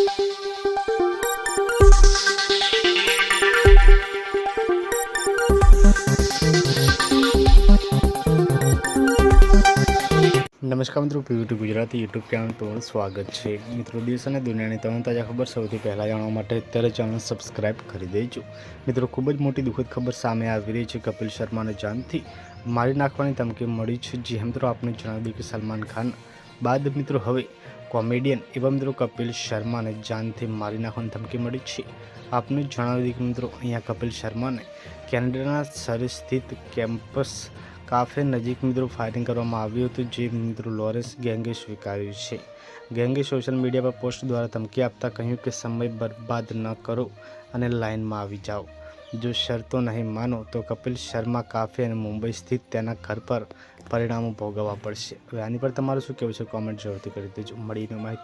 નમસ્કાર મિત્રો, Pvt Gujarati YouTube channel પર સ્વાગત છે। મિત્રો, દેશ અને દુનિયાની તમામ તાજા ખબર સૌથી પહેલાં જાણવા માટે અત્યારે ચેનલ સબસ્ક્રાઇબ કરી દેજો। મિત્રો, ખૂબ જ મોટી દુઃખદ ખબર સામે આવી રહી છે। કપિલ શર્માને જાનથી મારી નાખવાની ધમકી મળી છે। જી હા મિત્રો, આપણે જણાવી દઈએ કે સલમાન ખાન બાદ મિત્રો હવે કોમેડિયન એવા મિત્રો કપિલ શર્માને જાનથી મારી નાખવાની ધમકી મળી છે। આપને જણાવી દઈએ કે મિત્રો અહીંયા કપિલ શર્માને કેનેડાના સરી સ્થિત કેમ્પસ કાફે નજીક મિત્રો ફાયરિંગ કરવામાં આવ્યું હતું, જે મિત્રો લોરેન્સ ગેંગે સ્વીકાર્યું છે। ગેંગે સોશિયલ મીડિયા પર પોસ્ટ દ્વારા ધમકી આપતા કહ્યું કે સમય બરબાદ ન કરો અને લાઇનમાં આવી જાઓ। જો શરતો નહીં માનો તો કપિલ શર્મા કાફે અને મુંબઈ સ્થિત તેના ઘર પર પરિણામો ભોગવવા પડશે। હવે આની પર તમારું શું કહેવું છે? કોમેન્ટ જરૂરથી કરી દેજો। મળીને માહિતી